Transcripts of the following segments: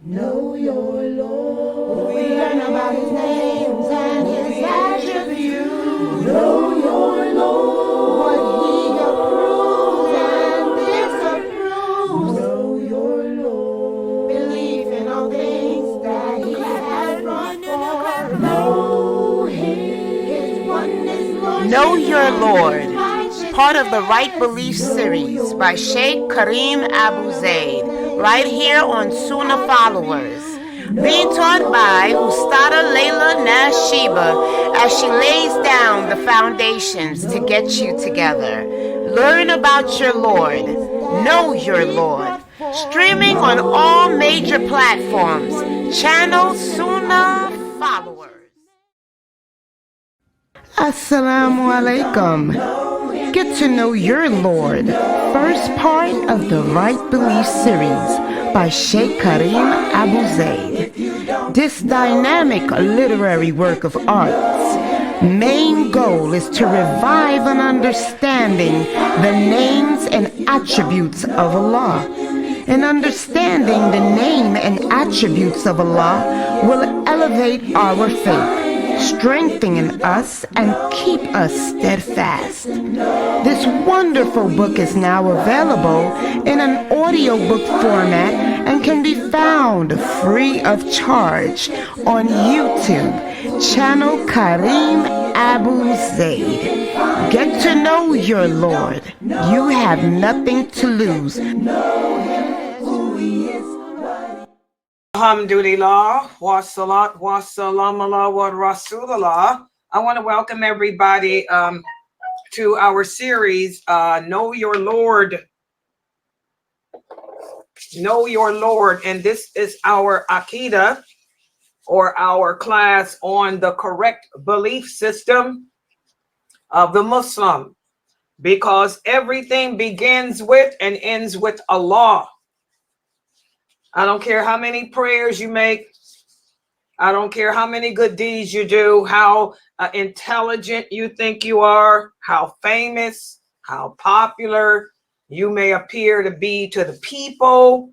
Know your Lord. We learn about his names and his attributes. Know your Lord. What he approves and disapproves. Know your Lord. Believe in all things that he has brought forth. Know his oneness, Lord. Know Your Lord, part of the Right Belief series by Sheikh Kareem Abu Zaid, right here on Sunnahfollowers. Being taught by Ustada Layla Nashiba as she lays down the foundations to get you together. Learn about your Lord. Know your Lord. Streaming on all major platforms. Channel Sunnahfollowers. Assalamu alaikum. Get to know your Lord. First part of the Right Belief series by Sheikh Kareem Abu Zaid. This dynamic literary work of art's main goal is to revive an understanding the names and attributes of Allah. And understanding the name and attributes of Allah will elevate our faith, strengthen us, and keep us steadfast. This wonderful book is now available in an audiobook format and can be found free of charge on YouTube, channel Kareem Abu Zaid. Get to know your Lord. You have nothing to lose. Alhamdulillah, wa salat, wa salam ala wa rasulullah. I want to welcome everybody to our series, Know Your Lord. Know Your Lord. And this is our Aqidah, or our class on the correct belief system of the Muslim, because everything begins with and ends with Allah. I don't care how many prayers you make. I don't care how many good deeds you do, how intelligent you think you are, how famous, how popular you may appear to be to the people.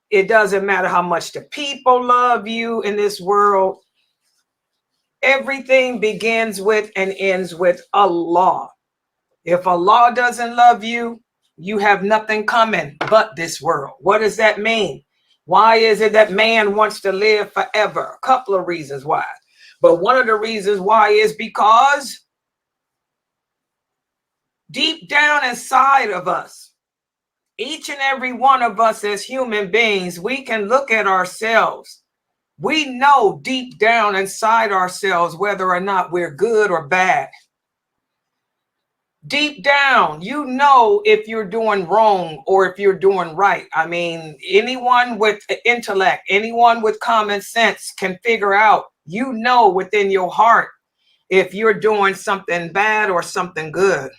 It doesn't matter how much the people love you in this world. Everything begins with and ends with Allah. If Allah doesn't love you, you have nothing coming but this world. What does that mean? Why is it that man wants to live forever? A couple of reasons why. But one of the reasons why is because deep down inside of us, each and every one of us as human beings, we can look at ourselves. We know deep down inside ourselves whether or not we're good or bad. Deep down, you know if you're doing wrong or if you're doing right. I mean, anyone with intellect, anyone with common sense can figure out, you know within your heart if you're doing something bad or something good.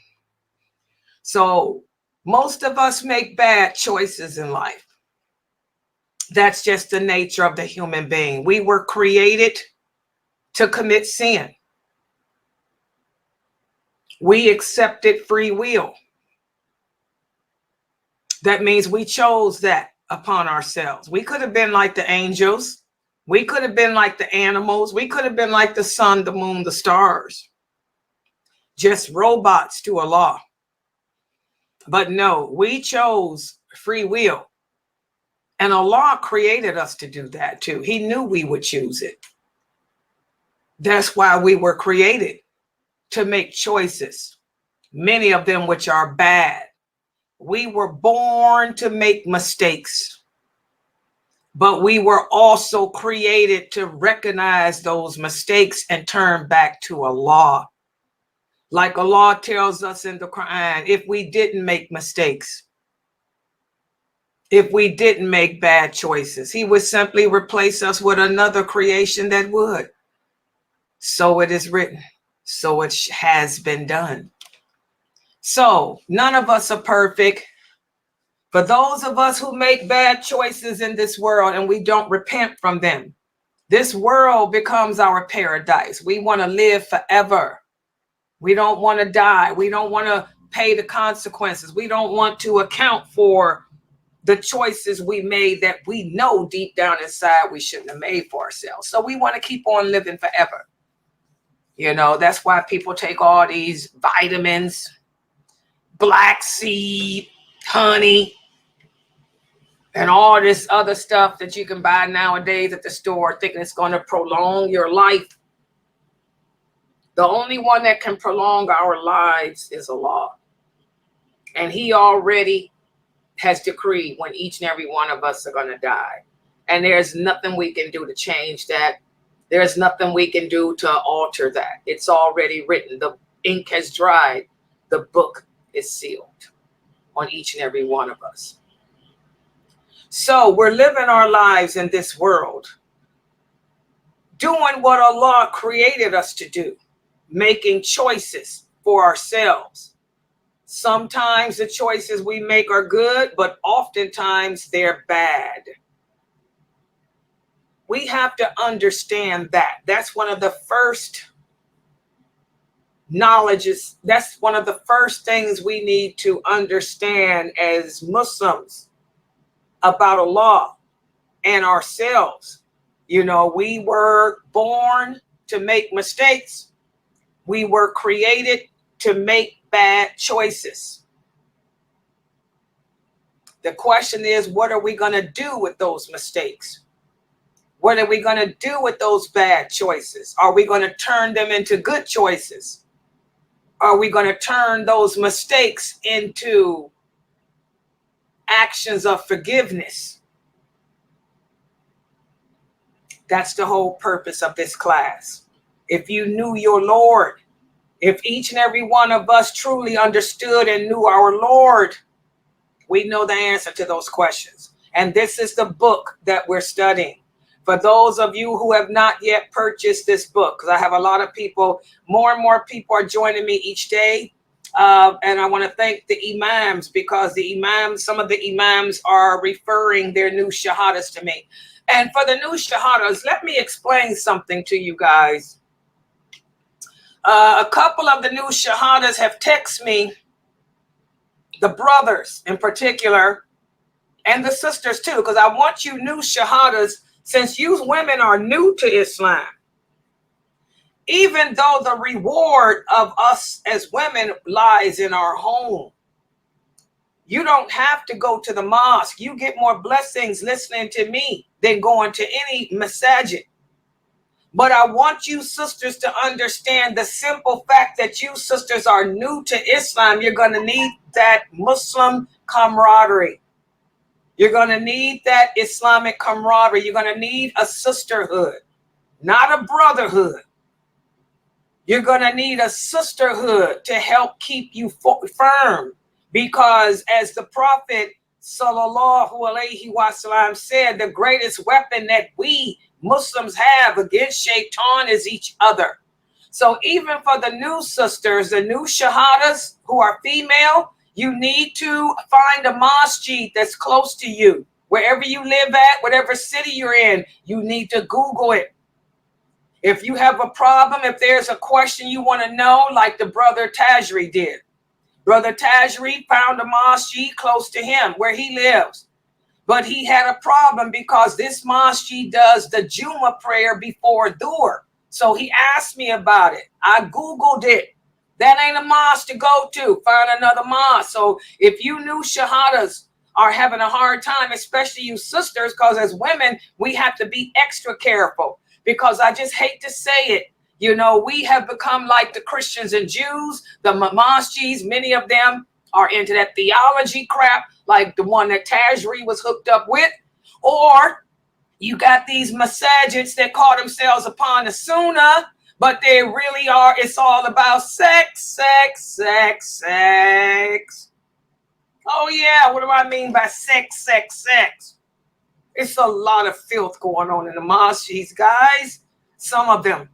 So most of us make bad choices in life. That's just the nature of the human being. We were created to commit sin. We accepted free will. That means we chose that upon ourselves. We could have been like the angels. We could have been like the animals. We could have been like the sun, the moon, the stars. Just robots to Allah. But no, we chose free will. And Allah created us to do that too. He knew we would choose it. That's why we were created, to make choices, many of them which are bad. We were born to make mistakes, but we were also created to recognize those mistakes and turn back to Allah. Like Allah tells us in the Quran, if we didn't make mistakes, if we didn't make bad choices, He would simply replace us with another creation that would. So it is written. So it has been done. So none of us are perfect. For those of us who make bad choices in this world and we don't repent from them, this world becomes our paradise. We want to live forever. We don't want to die. We don't want to pay the consequences. We don't want to account for the choices we made that we know deep down inside we shouldn't have made for ourselves. So we want to keep on living forever. You know, that's why people take all these vitamins, black seed, honey, and all this other stuff that you can buy nowadays at the store, thinking it's going to prolong your life. The only one that can prolong our lives is Allah. And he already has decreed when each and every one of us are going to die. And there's nothing we can do to change that. There's nothing we can do to alter that. It's already written. The ink has dried. The book is sealed on each and every one of us. So we're living our lives in this world, doing what Allah created us to do, making choices for ourselves. Sometimes the choices we make are good, but oftentimes they're bad. We have to understand that. That's one of the first knowledges. That's one of the first things we need to understand as Muslims about Allah and ourselves. You know, we were born to make mistakes. We were created to make bad choices. The question is, what are we going to do with those mistakes? What are we going to do with those bad choices? Are we going to turn them into good choices? Are we going to turn those mistakes into actions of forgiveness? That's the whole purpose of this class. If you knew your Lord, if each and every one of us truly understood and knew our Lord, we know the answer to those questions. And this is the book that we're studying. For those of you who have not yet purchased this book, because I have a lot of people, more and more people are joining me each day. And I want to thank the imams, because the imams, some of the imams are referring their new shahadas to me. And for the new shahadas, let me explain something to you guys. A couple of the new shahadas have texted me, the brothers in particular, and the sisters too, because I want you new shahadas, since you women are new to Islam. Even though the reward of us as women lies in our home, you don't have to go to the mosque. You get more blessings listening to me than going to any masajid. But I want you sisters to understand the simple fact that you sisters are new to Islam. You're going to need that Muslim camaraderie. You're going to need that Islamic camaraderie. You're going to need a sisterhood, not a brotherhood. You're going to need a sisterhood to help keep you firm. Because as the Prophet sallallahu alaihi wasallam said, the greatest weapon that we Muslims have against shaitan is each other. So even for the new sisters, the new shahadas who are female, you need to find a masjid that's close to you. Wherever you live at, whatever city you're in, you need to Google it. If you have a problem, if there's a question you want to know, like the brother Tajri did. Brother Tajri found a masjid close to him where he lives. But he had a problem because this masjid does the Juma prayer before Dhuhr. So he asked me about it. I Googled it. That ain't a mosque to go to. Find another mosque. So if you new shahadas are having a hard time, especially you sisters, because as women, we have to be extra careful. Because I just hate to say it. You know, we have become like the Christians and Jews, the masjids, many of them are into that theology crap, like the one that Tajri was hooked up with. Or you got these masajids that call themselves upon the Sunnah, but they really are, it's all about sex, sex, sex, sex. Oh yeah, what do I mean by sex, sex, sex? It's a lot of filth going on in the masjids, guys. Some of them.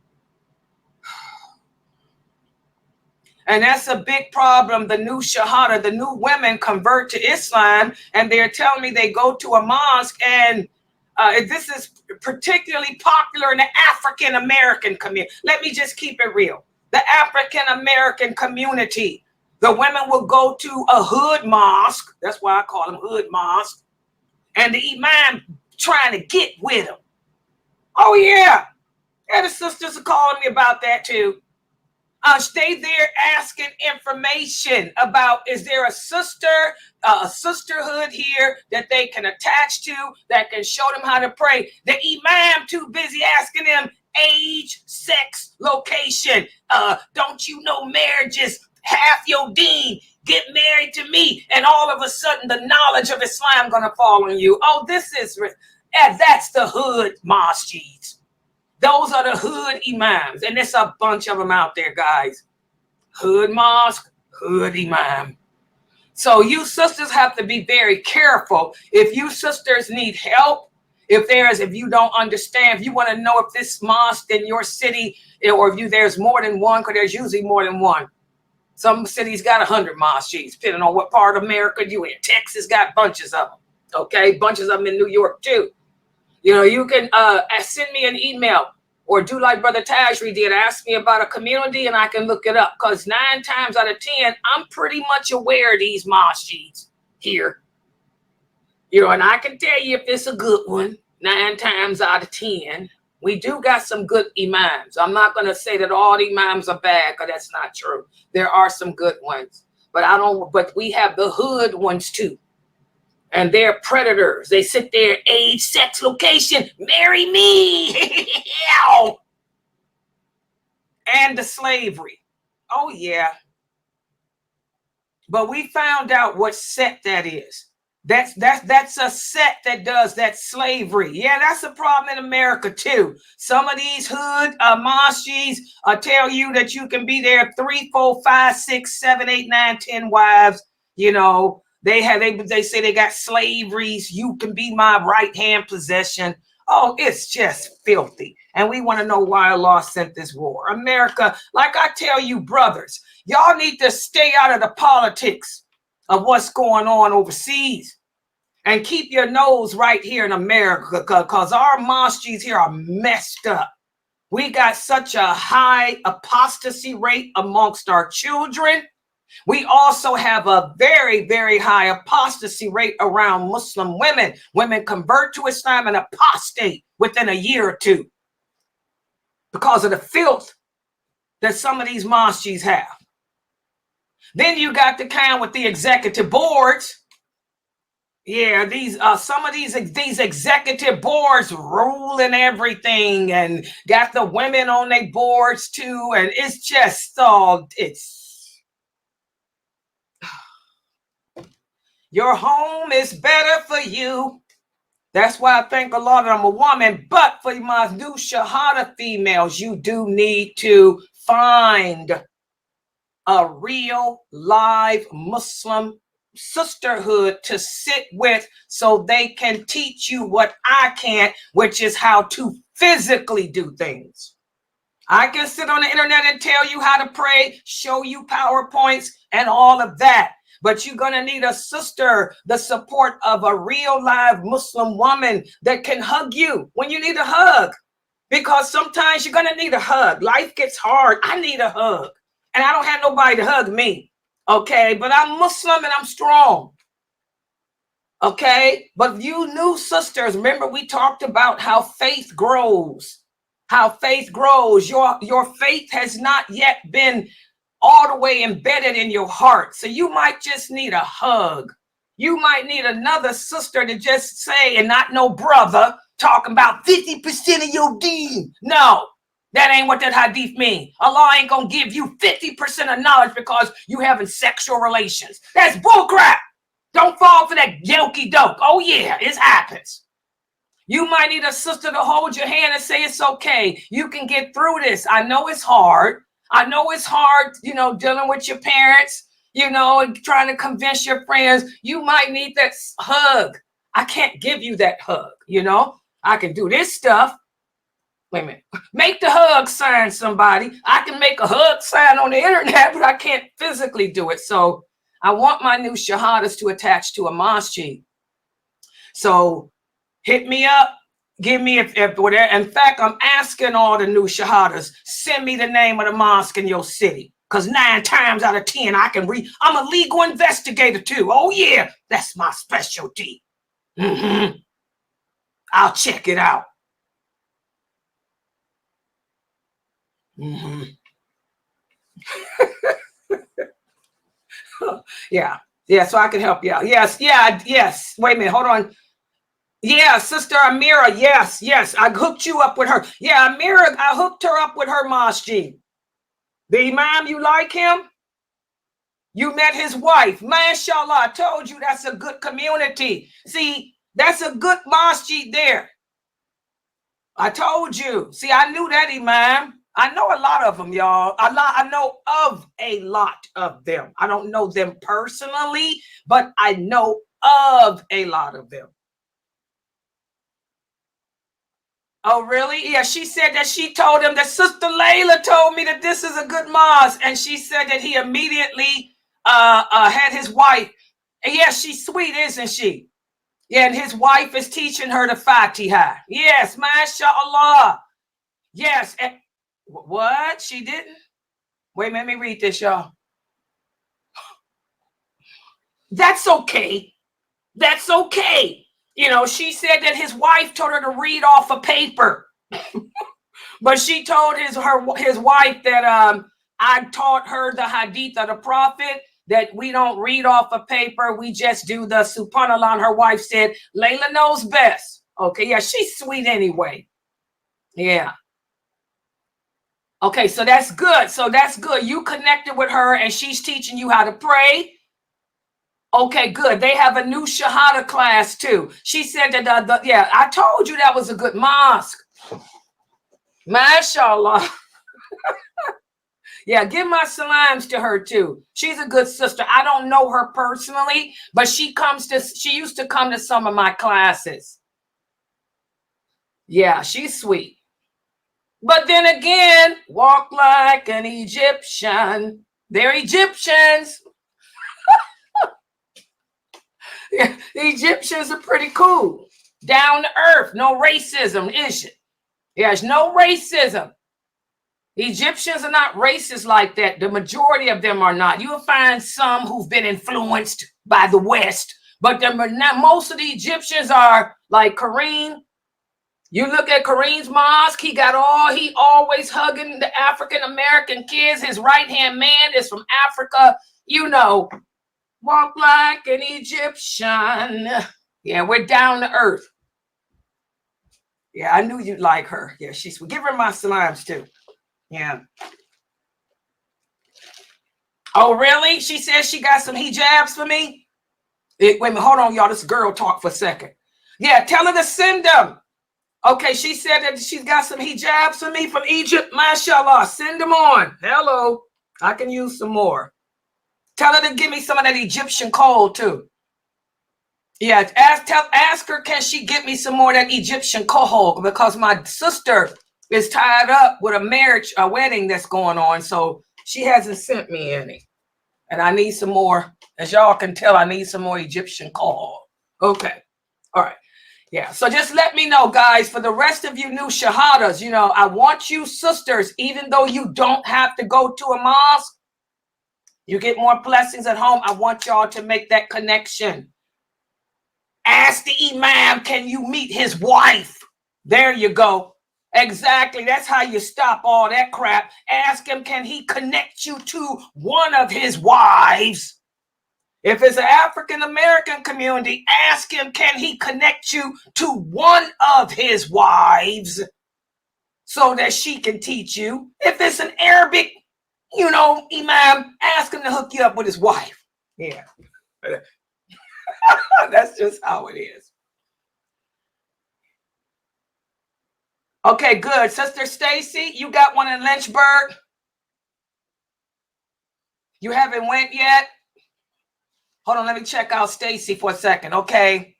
And that's a big problem. The new shahada, the new women convert to Islam, and they're telling me they go to a mosque, and this is particularly popular in the African American community. Let me just keep it real. The African American community, the women will go to a hood mosque. That's why I call them hood mosques. And the imam trying to get with them. Oh, yeah. Yeah, the sisters are calling me about that too. Stay there asking information about, is there a sisterhood here that they can attach to, that can show them how to pray? The imam too busy asking them age, sex, location. Don't you know marriage is half your deen? Get married to me, and all of a sudden the knowledge of Islam gonna fall on you. Oh, that's the hood masjids. Those are the hood imams, and there's a bunch of them out there, guys. Hood mosque, hood imam. So you sisters have to be very careful. If you sisters need help, if you don't understand, if you want to know if this mosque in your city, or if there's more than one, because there's usually more than one. Some cities got 100 mosques, depending on what part of America you in. Texas got bunches of them. Okay, bunches of them in New York too. You know, you can send me an email or do like Brother Tajri did. Ask me about a community and I can look it up. Because 9 times out of 10, I'm pretty much aware of these masjids here. You know, and I can tell you if it's a good one, 9 times out of 10. We do got some good imams. I'm not going to say that all the imams are bad, because that's not true. There are some good ones. But we have the hood ones too. And they're predators. They sit there, age, sex, location, marry me. And the slavery. Oh, yeah. But we found out what sect that is. That's a sect that does that slavery. Yeah, that's a problem in America too. Some of these hood masjids tell you that you can be there 3, 4, 5, 6, 7, 8, 9, 10 wives. You know, they say they got slaveries. You can be my right hand possession. Oh, it's just filthy. And we want to know why Allah sent this war. America, like I tell you, brothers, y'all need to stay out of the politics of what's going on overseas and keep your nose right here in America, because our masjids here are messed up. We got such a high apostasy rate amongst our children. We also have a very, very high apostasy rate around Muslim women. Women convert to Islam and apostate within a year or two because of the filth that some of these masjids have. Then you got the kind with the executive boards. Yeah, some of these executive boards ruling everything and got the women on their boards too. And it's just your home is better for you. That's why I thank Allah that I'm a woman. But for my new Shahada females, you do need to find a real live Muslim sisterhood to sit with so they can teach you what I can't, which is how to physically do things. I can sit on the internet and tell you how to pray, show you PowerPoints and all of that. But you're going to need a sister, the support of a real live Muslim woman that can hug you when you need a hug. Because sometimes you're going to need a hug. Life gets hard. I need a hug. And I don't have nobody to hug me. Okay, but I'm Muslim and I'm strong. Okay, but you new sisters, remember we talked about how faith grows. How faith grows. Your faith has not yet been all the way embedded in your heart. So you might just need a hug. You might need another sister to just say, and not no brother talking about 50% of your deen. No. That ain't what that hadith mean. Allah ain't gonna give you 50% of knowledge because you having sexual relations. That's bullcrap. Don't fall for that yoky doke. Oh yeah, it happens. You might need a sister to hold your hand and say it's okay. You can get through this. I know it's hard. I know it's hard, you know, dealing with your parents, you know, and trying to convince your friends. You might need that hug. I can't give you that hug, you know. I can do this stuff. Wait a minute. Make the hug sign, somebody. I can make a hug sign on the internet, but I can't physically do it. So I want my new shahadas to attach to a masjid. So hit me up. Give me if whatever. In fact, I'm asking all the new shahadas, send me the name of the mosque in your city. Because 9 times out of 10, I'm a legal investigator too. Oh yeah, that's my specialty. I'll check it out. Yeah. Yeah, so I can help you out. Yes, yeah, yes. Wait a minute, hold on. Yeah, Sister Amira, yes. I hooked you up with her. Yeah, Amira, I hooked her up with her masjid. The Imam, you like him? You met his wife. MashaAllah, I told you that's a good community. See, that's a good masjid there. I told you. See, I knew that, Imam. I know a lot of them, y'all. I know of a lot of them. I don't know them personally, but I know of a lot of them. Oh, really? Yeah, she said that she told him that Sister Layla told me that this is a good mosque. And she said that he immediately had his wife. And yes, she's sweet, isn't she? Yeah, and his wife is teaching her the Fatiha. Yes, mashallah. Yes. And what? She didn't? Wait, let me read this, y'all. That's okay. That's okay. You know, she said that his wife told her to read off a paper. But she told his wife that I taught her the hadith of the prophet, that we don't read off a paper. We just do the subhanallah. And her wife said, Layla knows best. Okay, yeah, she's sweet anyway. Yeah. Okay, so that's good. So that's good. You connected with her and she's teaching you how to pray. Okay, good. They have a new Shahada class too. She said that, yeah, I told you that was a good mosque. MashaAllah. Yeah, give my salams to her too. She's a good sister. I don't know her personally, but she used to come to some of my classes. Yeah, she's sweet. But then again, walk like an Egyptian. They're Egyptians. Yeah, the Egyptians are pretty cool. Down to earth. No racism, is it? There's no racism. Egyptians are not racist like that. The majority of them are not. You'll find some who've been influenced by the West, but most of the Egyptians are like Kareem. You look at Kareem's mosque, he always hugging the African-American kids. His right-hand man is from Africa. You know, walk like an Egyptian. Yeah, we're down to earth. Yeah, I knew you'd like her. Yeah, give her my salams too. Yeah. Oh, really? She says she got some hijabs for me? Wait a minute, hold on, y'all. This girl talk for a second. Yeah, tell her to send them. Okay, she said that she's got some hijabs for me from Egypt. MashaAllah. Send them on. Hello. I can use some more. Tell her to give me some of that Egyptian coal too. Yeah, ask her, can she get me some more of that Egyptian coal? Because my sister is tied up with a wedding that's going on. So she hasn't sent me any. And I need some more. As y'all can tell, I need some more Egyptian coal. Okay. All right. Yeah. So just let me know, guys, for the rest of you new shahadas, you know, I want you sisters, even though you don't have to go to a mosque, you get more blessings at home. I want y'all to make that connection. Ask the Imam, can you meet his wife? There you go. Exactly. That's how you stop all that crap. Ask him, can he connect you to one of his wives? If it's an African-American community, ask him, can he connect you to one of his wives so that she can teach you? If it's an Arabic, you know, Imam, ask him to hook you up with his wife. Yeah. That's just how it is. Okay, good. Sister Stacy, you got one in Lynchburg? You haven't went yet? Hold on, let me check out Stacy for a second, okay?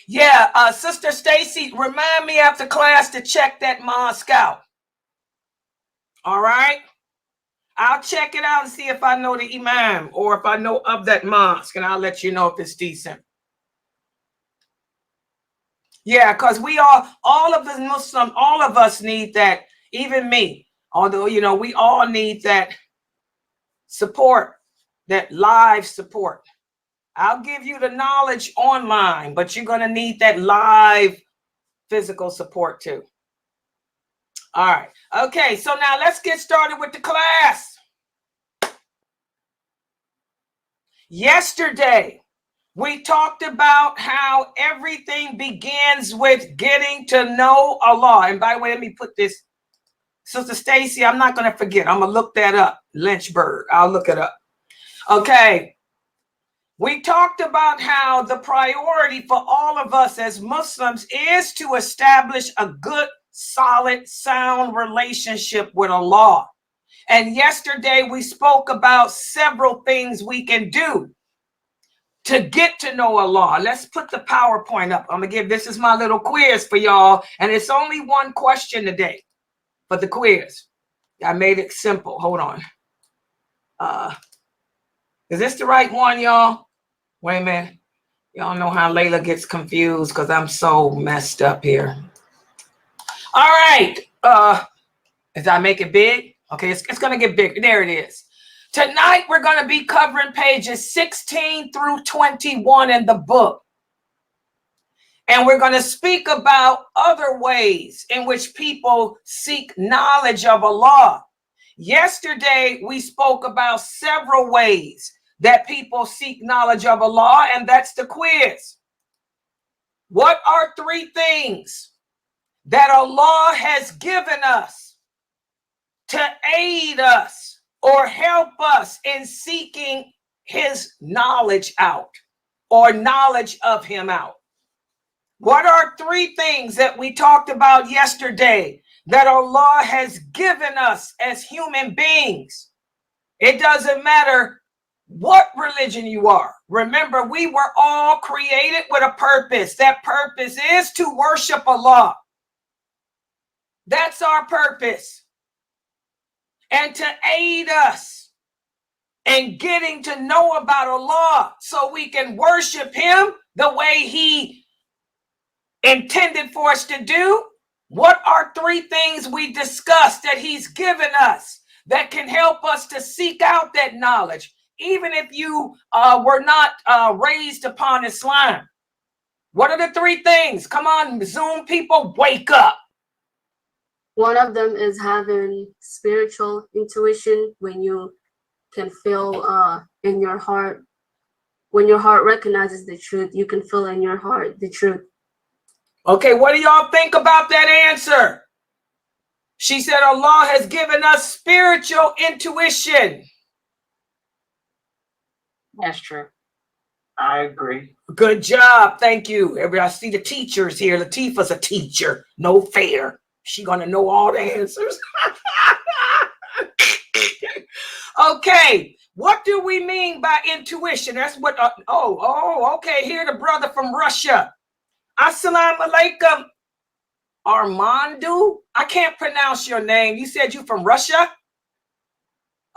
Yeah, Sister Stacy, remind me after class to check that mosque out. All right? I'll check it out and see if I know the Imam or if I know of that mosque, and I'll let you know if it's decent. Yeah, because all of us Muslim, all of us need that, even me. Although, you know, we all need that support, that live support. I'll give you the knowledge online, but you're going to need that live physical support too. All right. Okay, so now let's get started with the class. Yesterday, we talked about how everything begins with getting to know Allah. And by the way, let me put this, Sister Stacy, I'm not going to forget. I'm going to look that up. Lynchburg. I'll look it up. Okay. We talked about how the priority for all of us as Muslims is to establish a good, solid, sound relationship with Allah. And yesterday we spoke about several things we can do to get to know Allah. Let's put the PowerPoint up. I'm going to give, this is my little quiz for y'all. And it's only one question today for the quiz. I made it simple. Hold on. Is this the right one, y'all? Wait a minute. Y'all know how Layla gets confused because I'm so messed up here. All right. Did I make it big? Okay, it's going to get big. There it is. Tonight, we're going to be covering pages 16 through 21 in the book. And we're going to speak about other ways in which people seek knowledge of Allah. Yesterday, we spoke about several ways that people seek knowledge of Allah, and that's the quiz. What are 3 things that Allah has given us to aid us or help us in seeking his knowledge out or knowledge of him out? What are 3 things that we talked about yesterday that Allah has given us as human beings? It doesn't matter what religion you are. Remember, we were all created with a purpose. That purpose is to worship Allah. That's our purpose. And to aid us in getting to know about Allah so we can worship him the way he intended for us to do. What are 3 things we discussed that he's given us that can help us to seek out that knowledge? Even if you were not raised upon Islam. What are the 3 things? Come on, Zoom people, wake up. One of them is having spiritual intuition, when you can feel in your heart, when your heart recognizes the truth, you can feel in your heart the truth. Okay, what do y'all think about that answer? She said Allah has given us spiritual intuition. That's true. I agree. Good job. Thank you. I see the teachers here. Latifah's a teacher. No fair. She's going to know all the answers. Okay. What do we mean by intuition? That's what. Okay. Here, the brother from Russia. Assalamu alaikum. Armandu. I can't pronounce your name. You said you from Russia?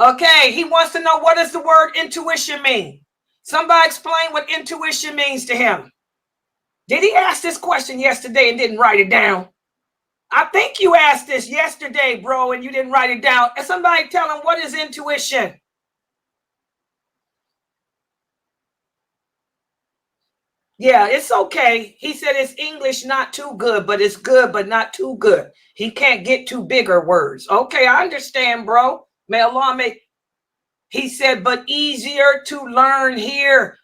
Okay, he wants to know, what does the word intuition mean? Somebody explain what intuition means to him. Did he ask this question yesterday and didn't write it down? I think you asked this yesterday, bro, and you didn't write it down. And somebody tell him, what is intuition? Yeah, it's okay. He said it's English not too good, but it's good, but not too good. He can't get too bigger words. Okay, I understand, bro. May Allah make. He said, but easier to learn here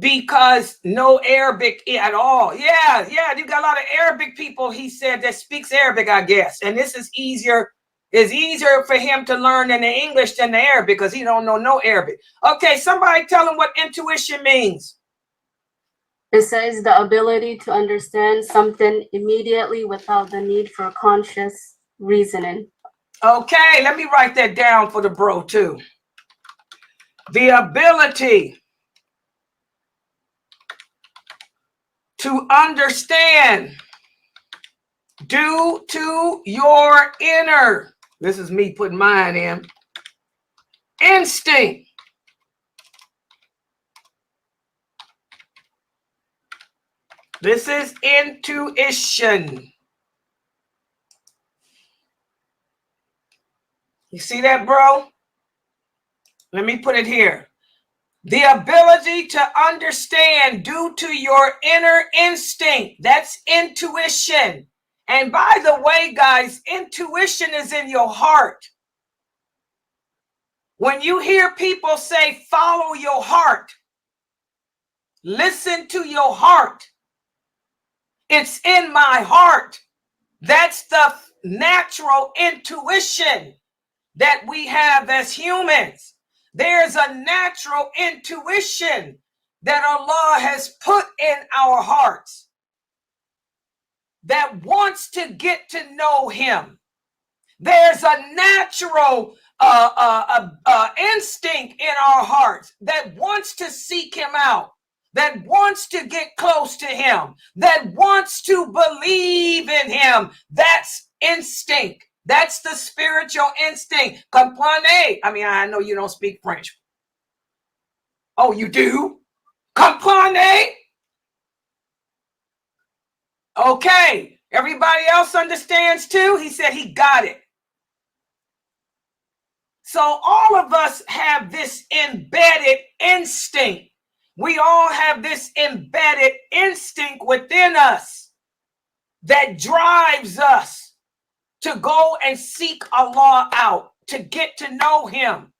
because no Arabic at all. Yeah, you got a lot of Arabic people, he said, that speaks Arabic, I guess. And this is easier. It's easier for him to learn in the English than the Arabic because he don't know no Arabic. Okay, somebody tell him what intuition means. It says the ability to understand something immediately without the need for conscious reasoning. Okay, let me write that down for the bro too. The ability to understand due to your inner, this is me putting mine in, instinct. This is intuition. You see that, bro? Let me put it here. The ability to understand due to your inner instinct. That's intuition. And by the way, guys, intuition is in your heart. When you hear people say, follow your heart, listen to your heart. It's in my heart. That's the natural intuition that we have as humans. There's a natural intuition that Allah has put in our hearts that wants to get to know him. There's a natural instinct in our hearts that wants to seek him out, that wants to get close to him, that wants to believe in him. That's instinct. That's the spiritual instinct. Comprenez. I mean, I know you don't speak French. Oh, you do? Comprenez? Okay. Everybody else understands too? He said he got it. So all of us have this embedded instinct. We all have this embedded instinct within us that drives us to go and seek Allah out, to get to know him.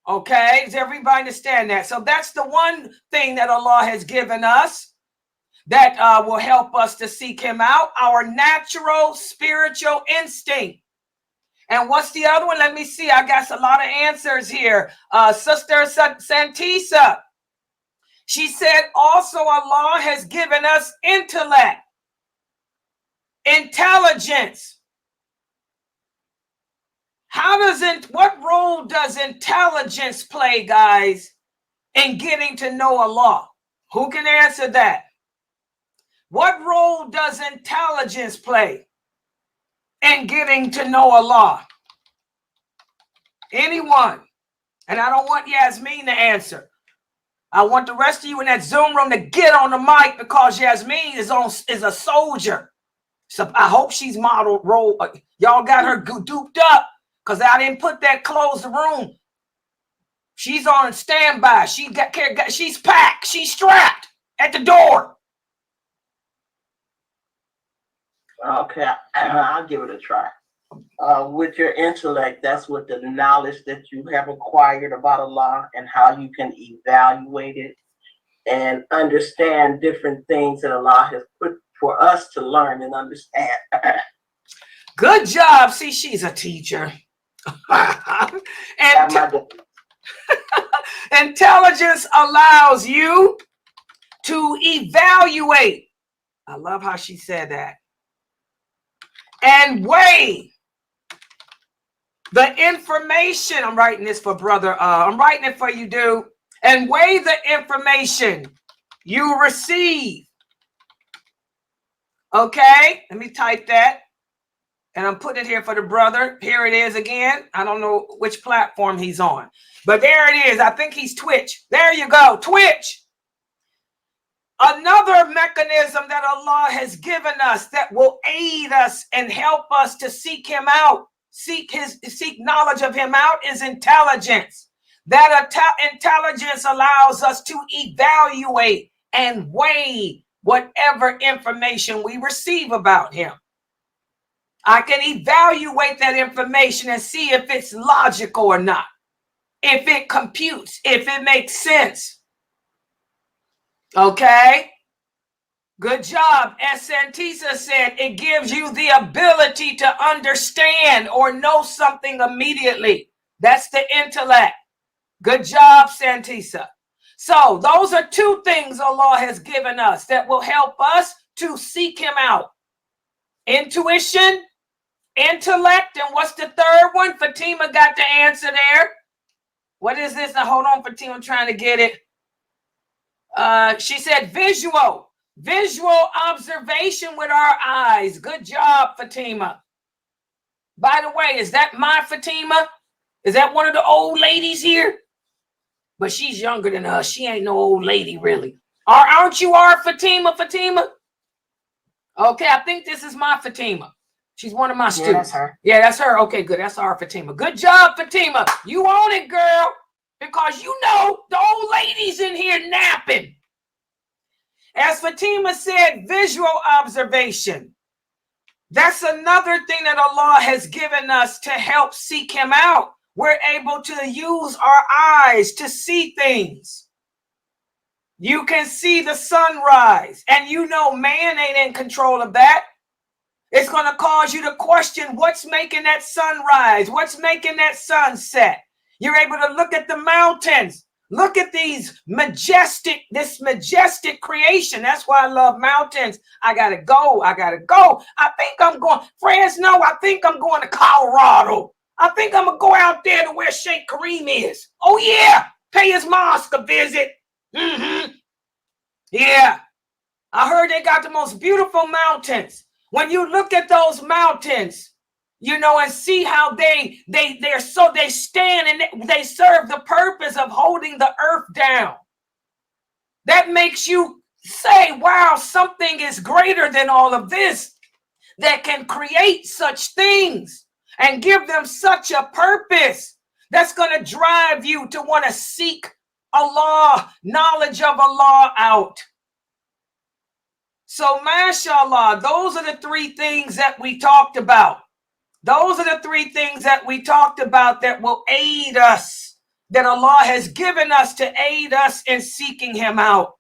Okay, does everybody understand that? So that's the one thing that Allah has given us that will help us to seek him out, our natural spiritual instinct. And what's the other one? Let me see. I got a lot of answers here. Sister Santisa, she said also Allah has given us intellect, intelligence. What role does intelligence play, guys, in getting to know Allah? Who can answer that? What role does intelligence play in getting to know Allah? Anyone? And I don't want Yasmin to answer. I want the rest of you in that Zoom room to get on the mic because Yasmin is a soldier. So I hope she's modeled role. Y'all got her duped up because I didn't put that close the room. She's on standby. She's packed. She's strapped at the door. Okay, I'll give it a try. With your intellect, that's what the knowledge that you have acquired about Allah and how you can evaluate it and understand different things that Allah has put for us to learn and understand. Good job. See, she's a teacher. And intelligence allows you to evaluate. I love how she said that. And weigh the information. I'm writing this for brother. I'm writing it for you, dude. And weigh the information you receive. Okay, let me type that. And I'm putting it here for the brother. Here it is again. I don't know which platform he's on, but there it is. I think he's Twitch. There you go, Twitch. Another mechanism that Allah has given us that will aid us and help us to seek him out, seek knowledge of him out, is intelligence. That intelligence allows us to evaluate and weigh whatever information we receive about him. I can evaluate that information and see if it's logical or not, if it computes, if it makes sense. Okay, good job. Santisa said it gives you the ability to understand or know something immediately. That's the intellect. Good job, Santisa. So those are two things Allah has given us that will help us to seek him out. Intuition, intellect, and what's the third one? Fatima got the answer there. What is this? Now, hold on, Fatima, I'm trying to get it. She said visual observation with our eyes. Good job, Fatima. By the way, is that my Fatima? Is that one of the old ladies here? But she's younger than us. She ain't no old lady, really. Aren't you our Fatima? Okay, I think this is my Fatima. She's one of my students. That's her. Yeah, that's her. Okay, good. That's our Fatima. Good job, Fatima. You own it, girl. because you know the old ladies in here napping. As Fatima said, visual observation. That's another thing that Allah has given us to help seek him out. We're able to use our eyes to see things. You can see the sunrise, and you know man ain't in control of that. It's going to cause you to question what's making that sunrise, what's making that sunset. You're able to look at the mountains. Look at this majestic creation. That's why I love mountains. I gotta go. I think I'm going, Fresno, I think I'm going to Colorado. I think I'm gonna go out there to where Sheikh Kareem is. Oh yeah, pay his mosque a visit. Yeah, I heard they got the most beautiful mountains. When you look at those mountains, you know, and see how they stand and they serve the purpose of holding the earth down. That makes you say, wow, something is greater than all of this that can create such things and give them such a purpose that's going to drive you to want to seek Allah, knowledge of Allah out. So, mashallah, those are the three things that we talked about. Those are the three things that we talked about that will aid us, that Allah has given us to aid us in seeking him out.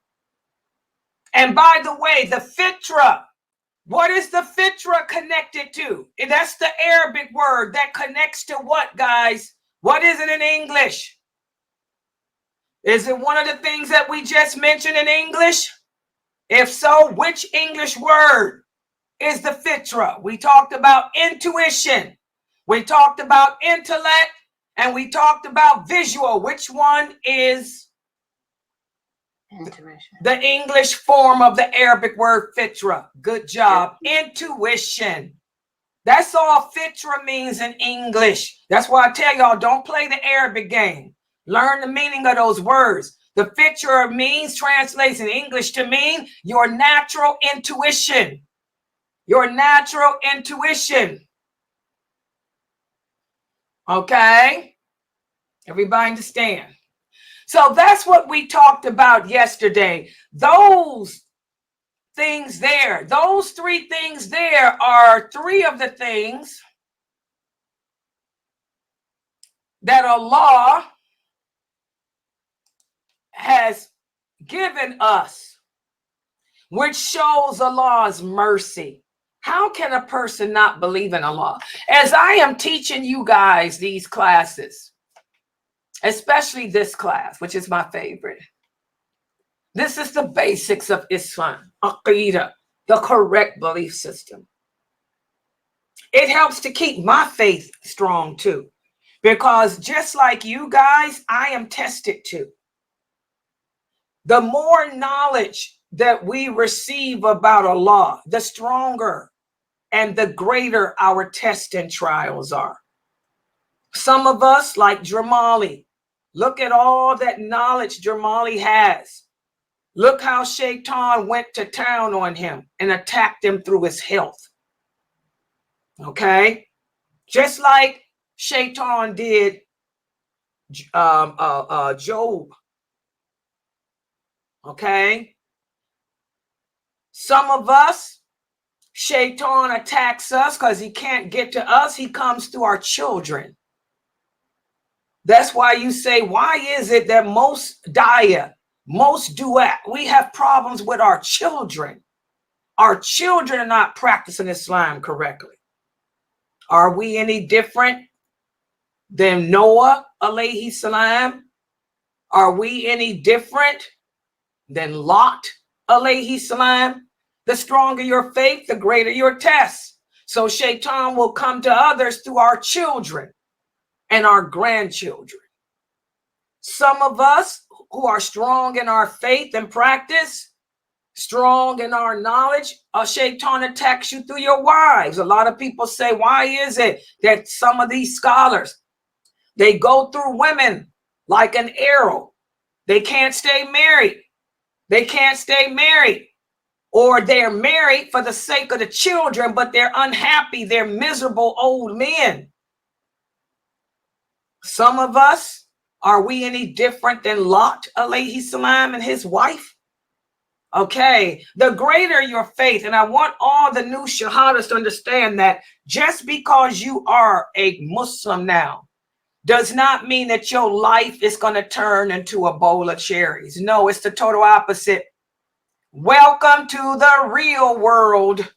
And by the way, the fitra, what is the fitra connected to? That's the Arabic word that connects to what, guys? What is it in English? Is it one of the things that we just mentioned in English? If so, which English word is the fitra? We talked about intuition, we talked about intellect, and we talked about visual. Which one is Intuition? The English form of the Arabic word fitra. Good job. Intuition. That's all fitra means in English. That's why I tell y'all, don't play the Arabic game. Learn the meaning of those words. The fitra means, translates in English to mean your natural intuition. Your natural intuition. Okay? Everybody understand? So that's what we talked about yesterday. Those things there, those three things there are three of the things that Allah has given us, which shows Allah's mercy. How can a person not believe in Allah? As I am teaching you guys these classes, especially this class, which is my favorite. This is the basics of Islam, Aqidah, the correct belief system. It helps to keep my faith strong too, because just like you guys, I am tested too. The more knowledge that we receive about Allah, the stronger and the greater our tests and trials are. Some of us, like Jamali, look at all that knowledge Jamali has. Look how Shaitan went to town on him and attacked him through his health. Okay? Just like Shaitan did Job. Okay? Some of us, Shaitan attacks us because he can't get to us. He comes through our children. That's why you say, why is it that most daya, most duat, we have problems with our children? Our children are not practicing Islam correctly. Are we any different than Noah, alayhi salam? Are we any different than Lot, alayhi salam? The stronger your faith, the greater your test. So Shaitan will come to others through our children and our grandchildren. Some of us who are strong in our faith and practice, strong in our knowledge, Shaitan attacks you through your wives. A lot of people say, why is it that some of these scholars, they go through women like an arrow? They can't stay married. They can't stay married. Or they're married for the sake of the children, but they're unhappy. They're miserable old men. Some of us, Are we any different than Lot, alayhi salam, and his wife? Okay, the greater your faith, and I want all the new shahadas to understand that just because you are a Muslim now does not mean that your life is going to turn into a bowl of cherries. No, it's the total opposite. Welcome to the real world.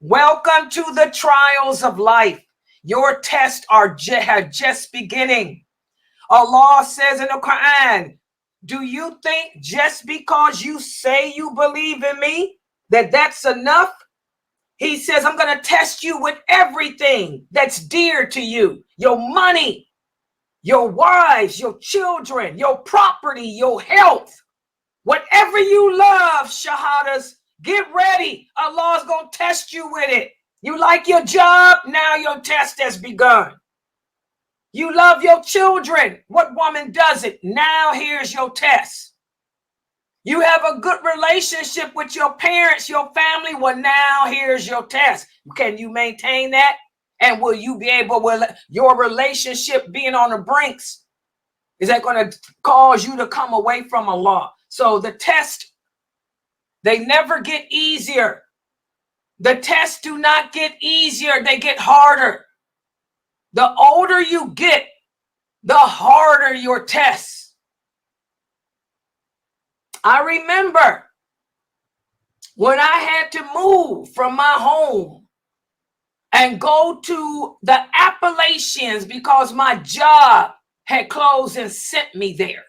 Welcome to the trials of life. Your tests are just beginning. Allah says in the Quran, do you think just because you say you believe in me, that that's enough? He says, I'm going to test you with everything that's dear to you. Your money, your wives, your children, your property, your health. Whatever you love, shahadas, get ready. Allah's going to test you with it. You like your job? Now your test has begun. You love your children. What woman doesn't? Now here's your test. You have a good relationship with your parents, your family. Well, now here's your test. Can you maintain that? And will you be able, will your relationship being on the brinks, is that going to cause you to come away from Allah? So the test, they never get easier. The tests do not get easier. They get harder. The older you get, the harder your tests. I remember when I had to move from my home and go to the Appalachians because my job had closed and sent me there.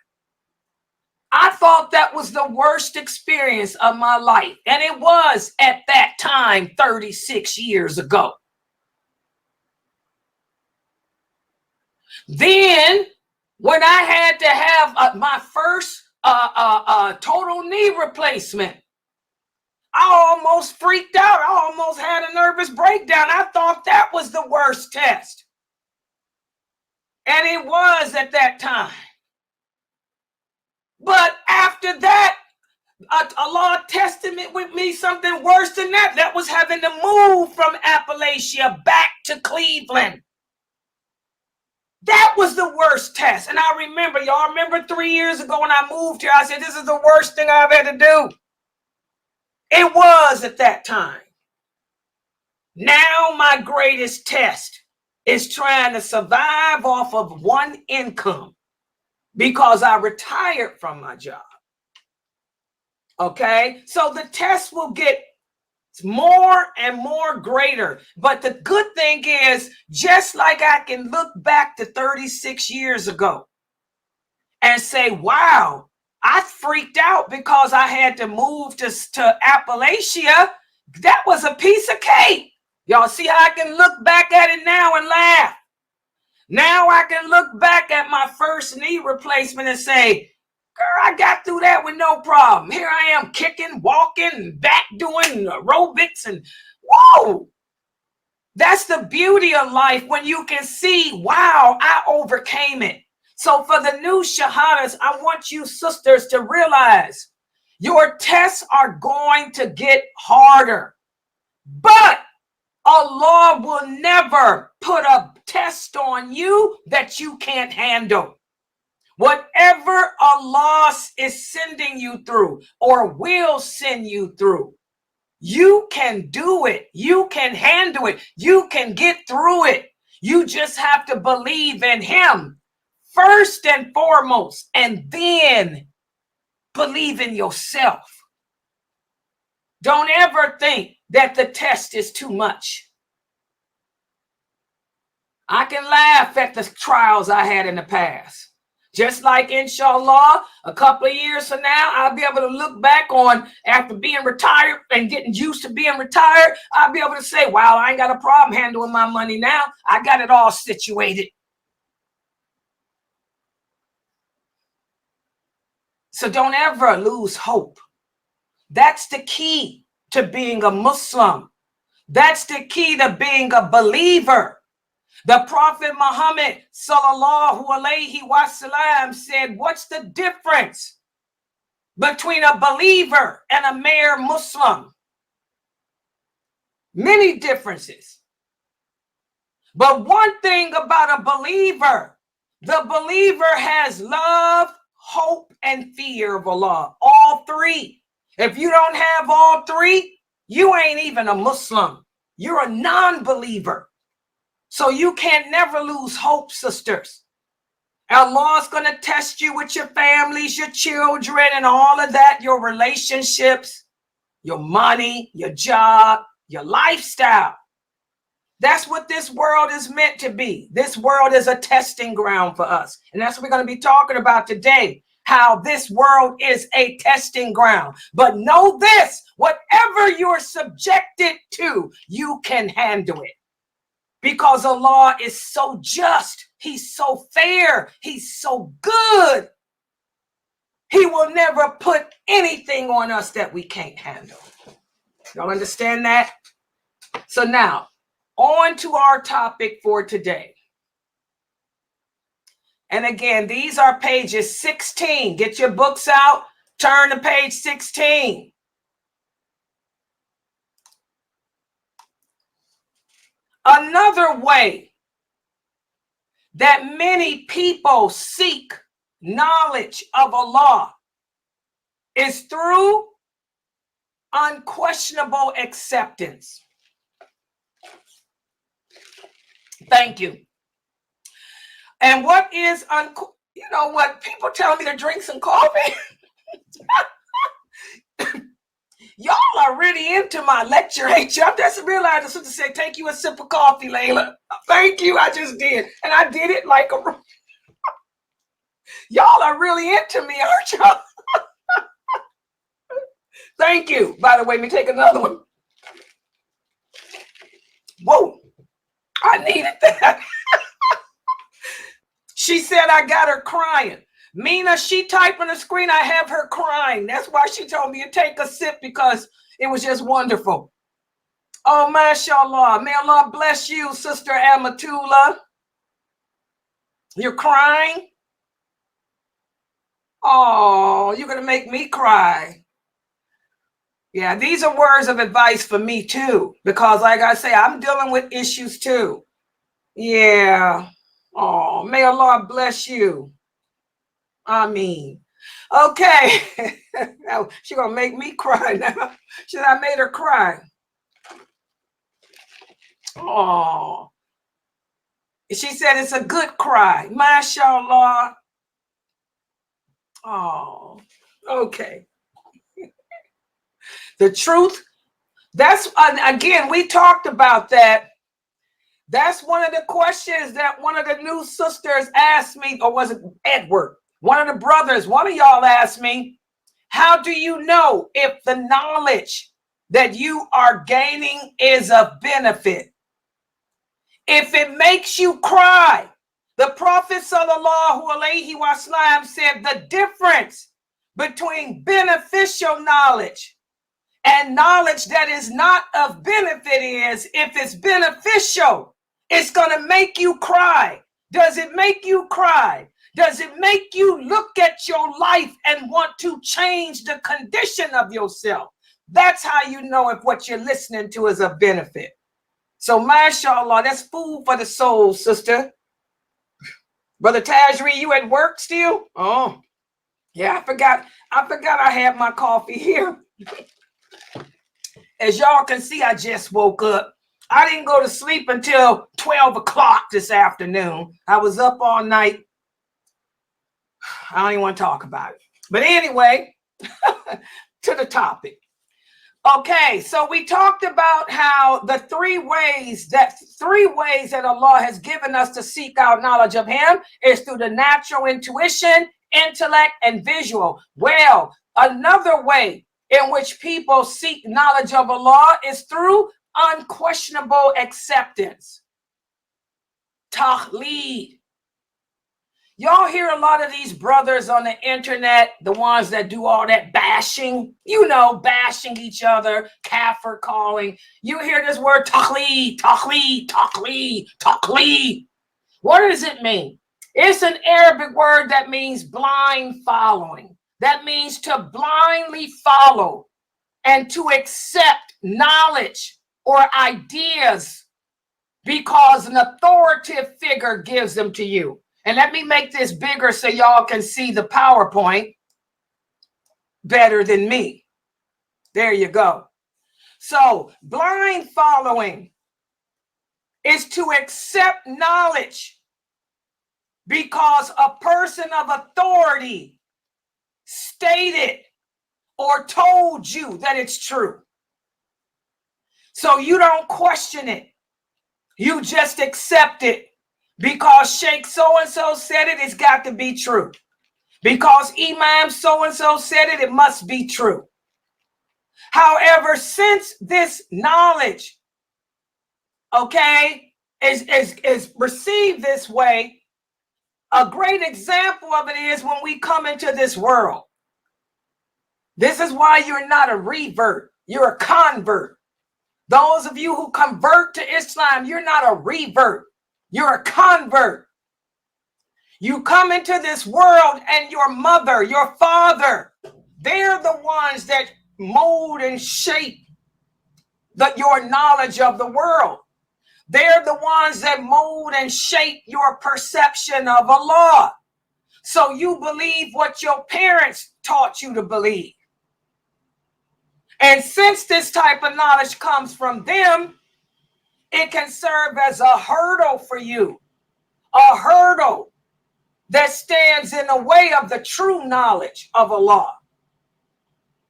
I thought that was the worst experience of my life. And it was at that time, 36 years ago. Then, when I had to have my first total knee replacement, I almost freaked out. I almost had a nervous breakdown. I thought that was the worst test. And it was at that time. But after that, Allah tested me with me something worse than that. That was having to move from Appalachia back to Cleveland. That was the worst test. And I remember, y'all remember 3 years ago when I moved here, I said, this is the worst thing I've had to do. It was at that time. Now my greatest test is trying to survive off of one income because I retired from my job. Okay, so the test will get more and more greater. But the good thing is, just like I can look back to 36 years ago and say, wow, I freaked out because I had to move to Appalachia. That was a piece of cake. Y'all see how I can look back at it now and laugh. Now I can look back at my first knee replacement and say, girl, I got through that with no problem. Here I am kicking, walking, back doing aerobics, and whoa. That's the beauty of life when you can see, wow, I overcame it. So for the new shahadas, I want you sisters to realize your tests are going to get harder. But Allah will never put a test on you that you can't handle. Whatever Allah is sending you through or will send you through, you can do it. You can handle it. You can get through it. You just have to believe in Him first and foremost, and then believe in yourself. Don't ever think that the test is too much. I can laugh at the trials I had in the past. Just like, inshallah, a couple of years from now, I'll be able to look back on after being retired and getting used to being retired. I'll be able to say, wow, I ain't got a problem handling my money now. I got it all situated. So don't ever lose hope. That's the key to being a Muslim. That's the key to being a believer. The Prophet Muhammad sallallahu alaihi wasallam said, what's the difference between a believer and a mere Muslim? Many differences. But one thing about a believer, The believer has love, hope, and fear of Allah. All three. If you don't have all three, you ain't even a Muslim. You're a non-believer. So you can't never lose hope, sisters. Allah's going to test you with your families, your children, and all of that, your relationships, your money, your job, your lifestyle. That's what this world is meant to be. This world is a testing ground for us. And that's what we're going to be talking about today, how this world is a testing ground. But know this, whatever you're subjected to, you can handle it. Because Allah is so just. He's so fair. He's so good. He will never put anything on us that we can't handle. Y'all understand that? So now, on to our topic for today. And again, these are pages 16. Get your books out. Turn to page 16. Another way that many people seek knowledge of Allah is through unquestionable acceptance. Thank you. And what is, you know what, people tell me to drink some coffee. Y'all are really into my lecture, ain't you? I just realized the sister said, take you a sip of coffee, Layla. Thank you, I just did. And I did it like a... Y'all are really into me, aren't y'all? Thank you. By the way, let me take another one. Whoa, I needed that. She said I got her crying. Mina, she typed on the screen, I have her crying. That's why she told me to take a sip, because it was just wonderful. Oh, mashallah. May Allah bless you, Sister Amatullah. You're crying? Oh, you're going to make me cry. Yeah, these are words of advice for me too, because like I say, I'm dealing with issues too. Yeah. Oh, may Allah bless you. I mean, okay. She's going to make me cry now. She said I made her cry. Oh. She said it's a good cry. MashaAllah. Oh, okay. The truth, that's, again, we talked about that. That's one of the questions that one of the new sisters asked me, or was it Edward? One of the brothers, one of y'all asked me, how do you know if the knowledge that you are gaining is of benefit? If it makes you cry, the Prophet sallallahu alaihi wasallam said the difference between beneficial knowledge and knowledge that is not of benefit is, if it's beneficial, it's going to make you cry. Does it make you cry? Does it make you look at your life and want to change the condition of yourself? That's how you know if what you're listening to is of benefit. So, mashallah, that's food for the soul, sister. Brother Tajri, you at work still? Oh, yeah, I forgot I had my coffee here. As y'all can see, I just woke up. I didn't go to sleep until 12 o'clock this afternoon. I was up all night. I don't even want to talk about it. But anyway, to the topic. Okay, so we talked about how the three ways that Allah has given us to seek out knowledge of him is through the natural intuition, intellect, and visual. Well, another way in which people seek knowledge of Allah is through unquestionable acceptance. Taqleed. Y'all hear a lot of these brothers on the internet, the ones that do all that bashing, bashing each other, kafir calling. You hear this word taqleed, taqleed, taqleed, taqleed. What does it mean? It's an Arabic word that means blind following. That means to blindly follow and to accept knowledge or ideas because an authoritative figure gives them to you. And let me make this bigger so y'all can see the PowerPoint better than me. There you go. So blind following is to accept knowledge because a person of authority stated or told you that it's true. So you don't question it. You just accept it because Sheikh so-and-so said it, it's got to be true. Because Imam so-and-so said it, it must be true. However, since this knowledge, okay, is received this way, a great example of it is when we come into this world. This is why you're not a revert, you're a convert. Those of you who convert to Islam, you're not a revert, you're a convert. You come into this world and your mother, your father, they're the ones that mold and shape your knowledge of the world. They're the ones that mold and shape your perception of Allah. So you believe what your parents taught you to believe. And since this type of knowledge comes from them, it can serve as a hurdle for you, a hurdle that stands in the way of the true knowledge of Allah.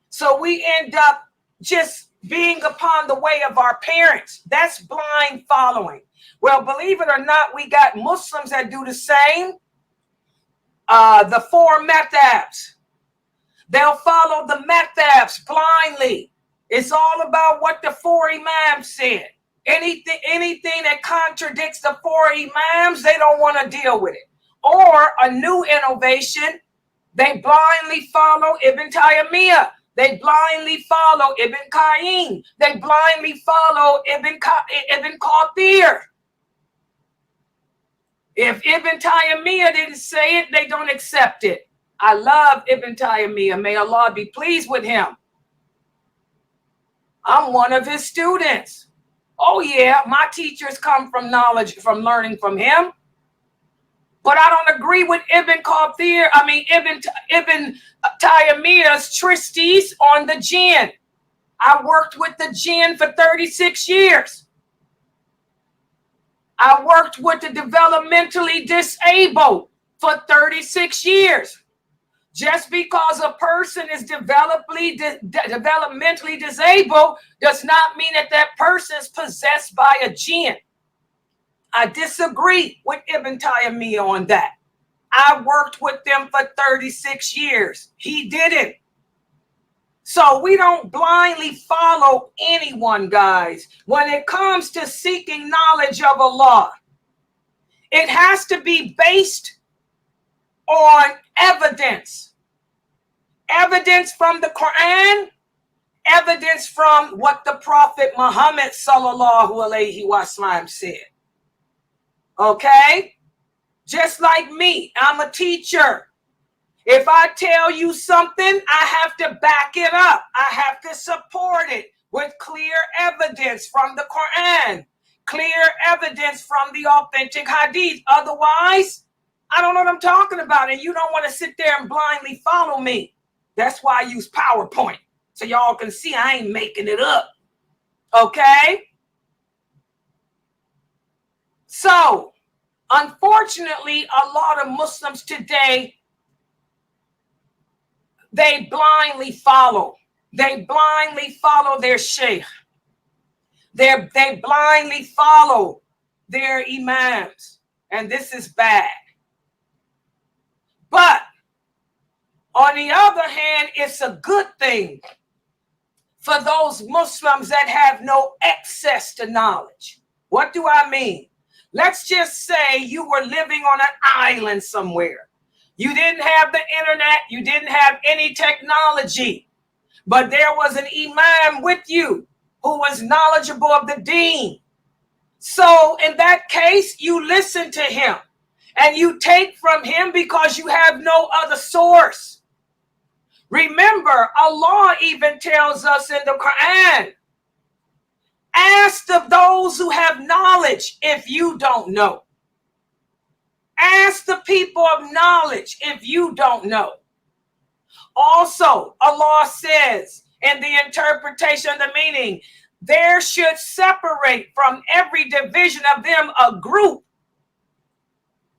So we end up just being upon the way of our parents. That's blind following. Well, believe it or not, we got Muslims that do the same. The four madhabs. They'll follow the madhabs blindly. It's all about what the four imams said. Anything that contradicts the four imams, they don't want to deal with it. Or a new innovation, they blindly follow Ibn Taymiyyah. They blindly follow Ibn Qayyim. They blindly follow Ibn Qathir. If Ibn Taymiyyah didn't say it, they don't accept it. I love Ibn Taymiyyah. May Allah be pleased with him. I'm one of his students. Oh yeah, my teachers come from knowledge, from learning from him. But I don't agree with Ibn Taymiyyah's treatise on the jinn. I worked with the jinn for 36 years. I worked with the developmentally disabled for 36 years. Just because a person is developmentally disabled does not mean that that person is possessed by a jinn. I disagree with Ibn Taymiyyah on that. I worked with them for 36 years. He didn't. So we don't blindly follow anyone, guys. When it comes to seeking knowledge of Allah, it has to be based on evidence. Evidence from the Quran, evidence from what the Prophet Muhammad sallallahu alaihi wasallam said. Okay? Just like me, I'm a teacher. If I tell you something, I have to back it up. I have to support it with clear evidence from the Quran, clear evidence from the authentic hadith. Otherwise, I don't know what I'm talking about, and you don't want to sit there and blindly follow me. That's why I use PowerPoint, so y'all can see I ain't making it up. Okay? So, unfortunately, a lot of Muslims today, they blindly follow. They blindly follow their sheikh. They blindly follow their imams. And this is bad. But on the other hand, it's a good thing for those Muslims that have no access to knowledge. What do I mean? Let's just say you were living on an island somewhere. You didn't have the internet. You didn't have any technology. But there was an imam with you who was knowledgeable of the deen. So in that case, you listen to him and you take from him because you have no other source. Remember, Allah even tells us in the Quran, ask of those who have knowledge if you don't know. Ask the people of knowledge if you don't know. Also, Allah says in the interpretation of the meaning, there should separate from every division of them a group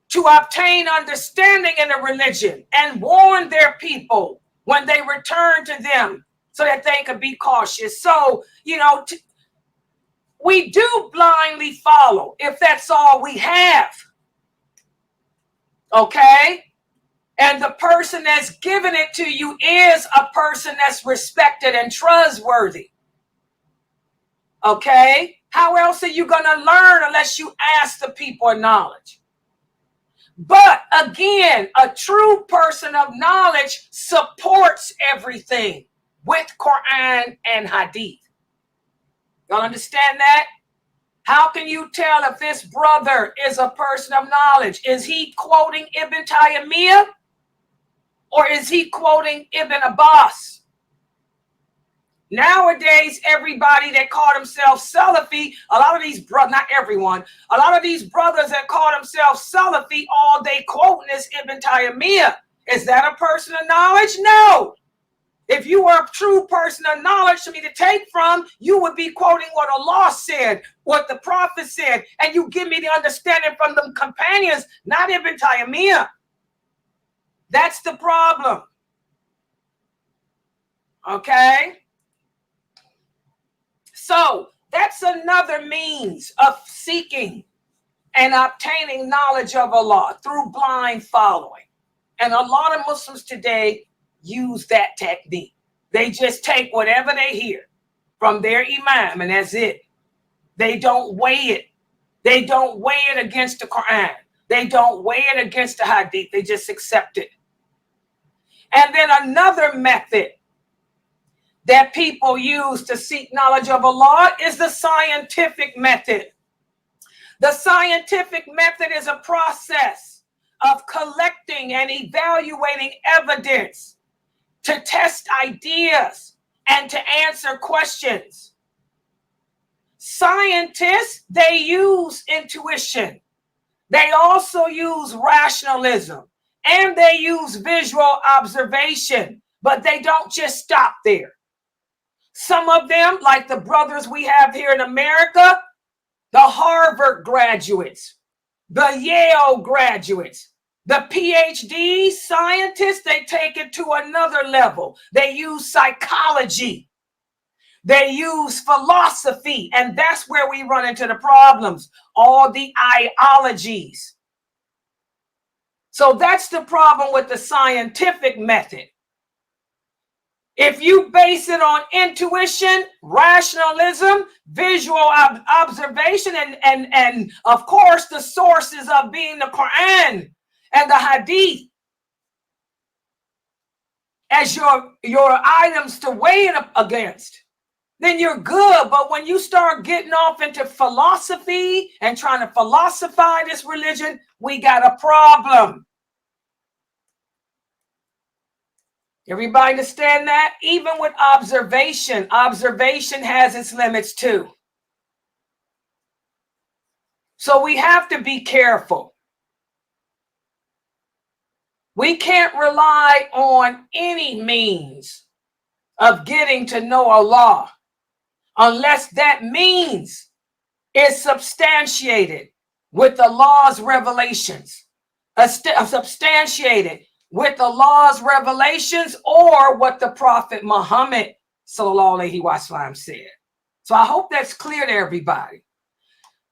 to obtain understanding in a religion and warn their people when they return to them so that they could be cautious. So, we do blindly follow if that's all we have. Okay? And the person that's giving it to you is a person that's respected and trustworthy. Okay? How else are you going to learn unless you ask the people of knowledge? But again, a true person of knowledge supports everything with Quran and Hadith. Y'all understand that? How can you tell if this brother is a person of knowledge? Is he quoting Ibn Taymiyyah? Or is he quoting Ibn Abbas? Nowadays, everybody that call themselves Salafi, a lot of these brothers, not everyone, a lot of these brothers that call themselves Salafi, all they quoting is Ibn Taymiyyah. Is that a person of knowledge? No. If you were a true person of knowledge for me to take from, you would be quoting what Allah said, what the Prophet said, and you give me the understanding from them companions, not Ibn Taymiyyah. That's the problem. Okay? So that's another means of seeking and obtaining knowledge of Allah through blind following. And a lot of Muslims today use that technique. They just take whatever they hear from their imam and that's it. They don't weigh it. They don't weigh it against the Quran. They don't weigh it against the Hadith. They just accept it. And then another method that people use to seek knowledge of Allah is the scientific method. The scientific method is a process of collecting and evaluating evidence to test ideas and to answer questions. Scientists, they use intuition. They also use rationalism and they use visual observation, but they don't just stop there. Some of them, like the brothers we have here in America, the Harvard graduates, the Yale graduates, the PhD scientists, they take it to another level. They use psychology. They use philosophy, and that's where we run into the problems. All the ideologies. So that's the problem with the scientific method. If you base it on intuition, rationalism, visual observation, and of course the sources of being the Quran and the Hadith as your items to weigh it up against, then you're good. But when you start getting off into philosophy and trying to philosophize this religion, we got a problem. Everybody understand that? Even with observation, observation has its limits too. So we have to be careful. We can't rely on any means of getting to know Allah unless that means is substantiated with Allah's revelations, substantiated with Allah's revelations or what the Prophet Muhammad sallallahu alaihi wasallam said. So I hope that's clear to everybody.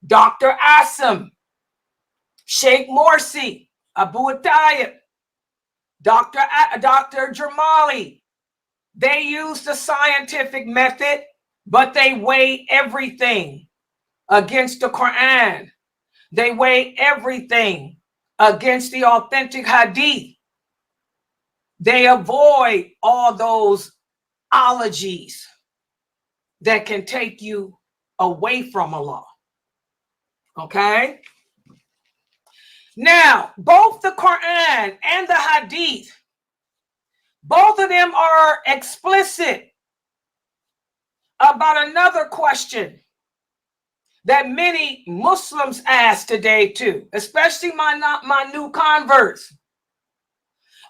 Dr. Asim, Sheikh Morsi, Abu Tayyib, Dr. Jamali, they use the scientific method, but they weigh everything against the Quran. They weigh everything against the authentic Hadith. They avoid all those ologies that can take you away from Allah. Okay? Now, both the Quran and the Hadith, both of them are explicit about another question. that many Muslims ask today too, especially my new converts.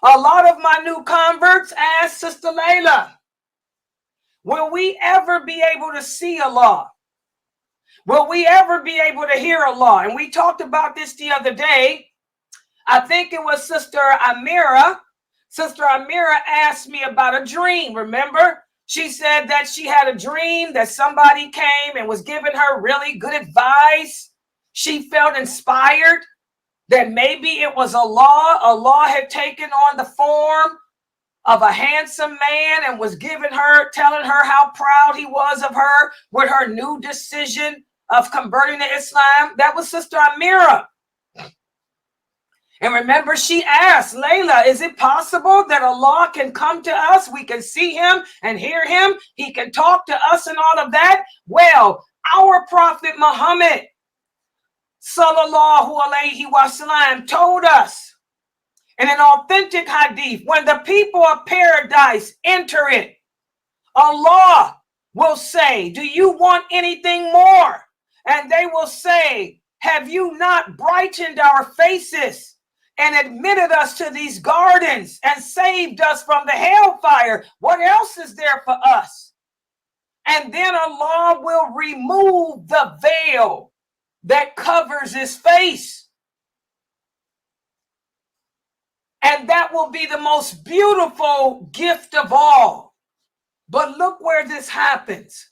A lot of my new converts ask Sister Layla, will we ever be able to see Allah? Will we ever be able to hear Allah? And we talked about this the other day. I think it was Sister Amira. Sister Amira asked me about a dream, remember? She said that she had a dream that somebody came and was giving her really good advice. She felt inspired that maybe it was Allah. Allah had taken on the form of a handsome man and was telling her how proud he was of her with her new decision of converting to Islam. That was Sister Amira. And remember, she asked, Layla, is it possible that Allah can come to us? We can see him and hear him. He can talk to us and all of that. Well, our Prophet Muhammad, sallallahu alayhi wasallam, told us in an authentic hadith, when the people of paradise enter it, Allah will say, do you want anything more? And they will say, have you not brightened our faces and admitted us to these gardens and saved us from the hellfire? What else is there for us? And then Allah will remove the veil that covers his face. And that will be the most beautiful gift of all. But look where this happens.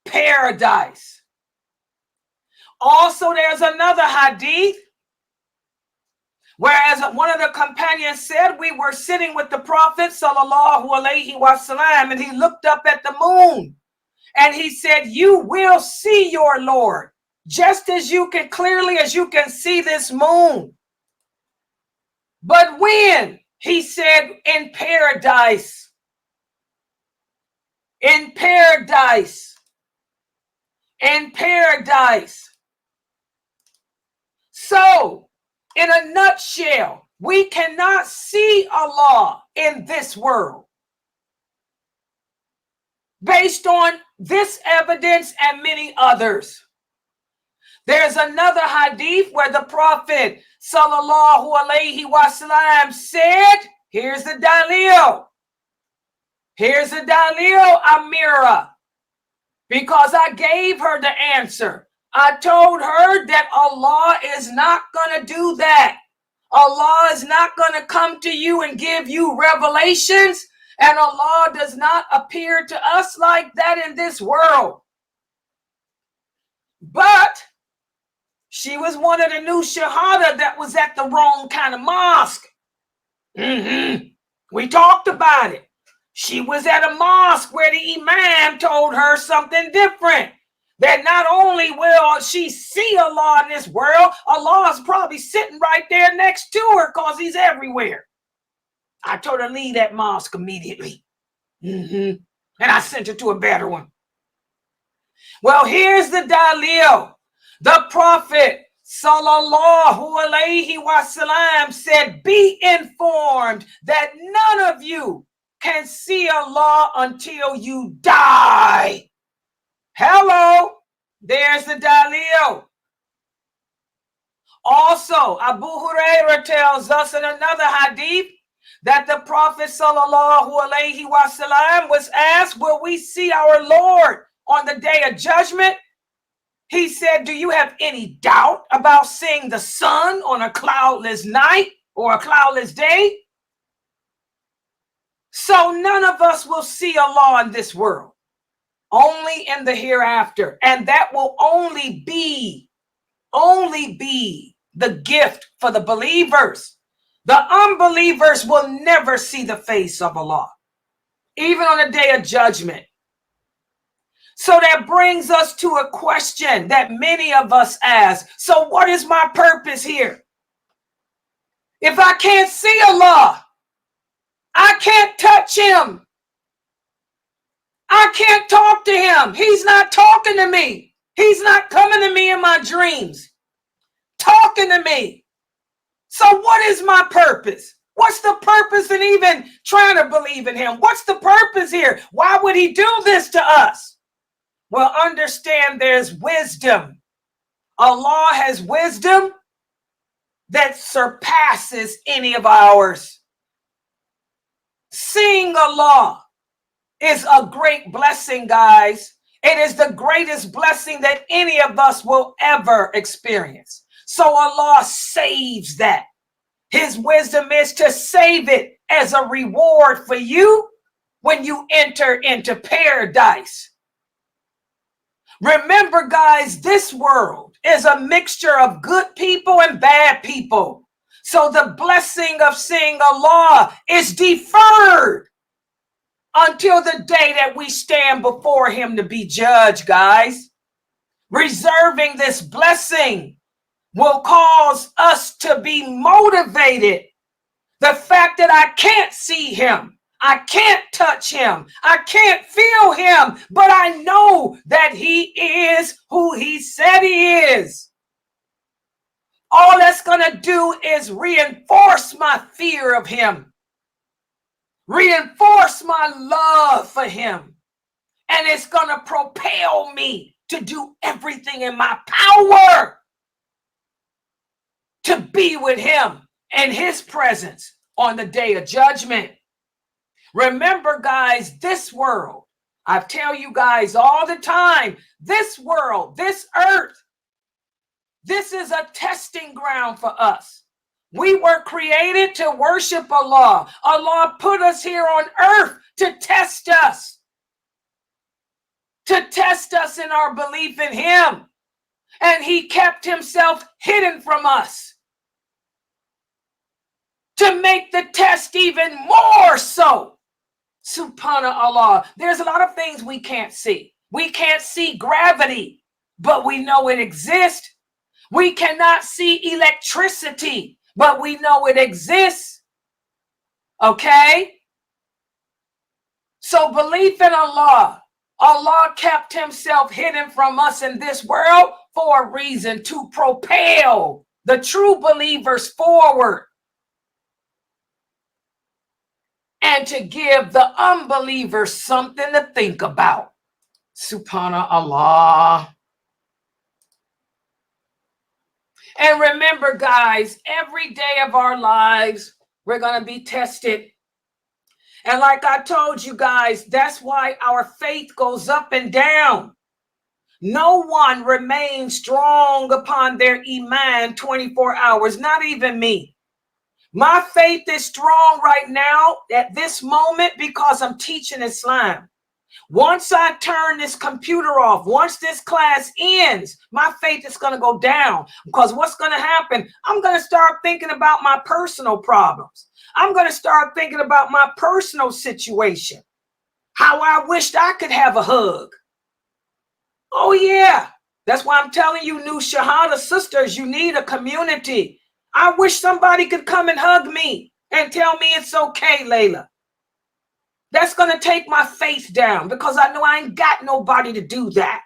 Paradise. Also, there's another hadith, whereas one of the companions said, we were sitting with the Prophet sallallahu alaihi wasallam, and he looked up at the moon and he said, you will see your Lord just as you can clearly as you can see this moon. But when? He said, in paradise. In paradise. In paradise. So, in a nutshell, we cannot see Allah in this world. Based on this evidence and many others. There's another hadith where the Prophet sallallahu alaihi wasallam said, here's the dalil. Here's the dalil, Amira. Because I gave her the answer. I told her that Allah is not going to do that. Allah is not going to come to you and give you revelations. And Allah does not appear to us like that in this world. But she was one of the new Shahada that was at the wrong kind of mosque. We talked about it. She was at a mosque where the Imam told her something different. That not only will she see Allah in this world, Allah is probably sitting right there next to her because he's everywhere. I told her, leave that mosque immediately. And I sent her to a better one. Well, here's the dalil. The Prophet sallallahu alaihi wasallam said, be informed that none of you can see Allah until you die. Hello, there's the dalil. Also, Abu Hurairah tells us in another hadith that the Prophet sallallahu alaihi wasallam was asked, will we see our Lord on the day of judgment? He said, do you have any doubt about seeing the sun on a cloudless night or a cloudless day? So none of us will see Allah in this world, only in the hereafter. And that will only be the gift for the believers. The unbelievers will never see the face of Allah, even on the day of judgment. So that brings us to a question that many of us ask. So what is my purpose here? If I can't see Allah, I can't touch him. I can't talk to him. He's not talking to me. He's not coming to me in my dreams, talking to me. So what is my purpose? What's the purpose in even trying to believe in him? What's the purpose here? Why would he do this to us? Well, understand there's wisdom Allah has wisdom that surpasses any of ours. Seeing Allah is a great blessing, guys. It is the greatest blessing that any of us will ever experience. So Allah saves that. His wisdom is to save it as a reward for you when you enter into paradise. Remember, guys, this world is a mixture of good people and bad people. So the blessing of seeing Allah is deferred until the day that we stand before him to be judged, guys. Reserving this blessing will cause us to be motivated. The fact that I can't see him, I can't touch him, I can't feel him, but I know that he is who he said he is. All that's going to do is reinforce my fear of him, reinforce my love for him, and it's going to propel me to do everything in my power to be with him and his presence on the day of judgment. Remember, guys, this world, I tell you guys all the time, this world, this earth, this is a testing ground for us. We were created to worship Allah. Allah put us here on earth to test us in our belief in him. And he kept himself hidden from us to make the test even more so. Subhanallah. There's a lot of things we can't see. We can't see gravity, but we know it exists. We cannot see electricity, but we know it exists. Okay? So belief in Allah. Allah kept himself hidden from us in this world for a reason, to propel the true believers forward and to give the unbelievers something to think about. Subhanallah. And remember, guys, every day of our lives, we're going to be tested. And like I told you guys, that's why our faith goes up and down. No one remains strong upon their iman 24 hours, not even me. My faith is strong right now at this moment because I'm teaching Islam. Once I turn this computer off, once this class ends, my faith is going to go down, because what's going to happen? I'm going to start thinking about my personal problems. I'm going to start thinking about my personal situation. How I wished I could have a hug. Oh yeah. That's why I'm telling you, new Shahada sisters, you need a community. I wish somebody could come and hug me and tell me it's okay, Layla. That's going to take my faith down, because I know I ain't got nobody to do that.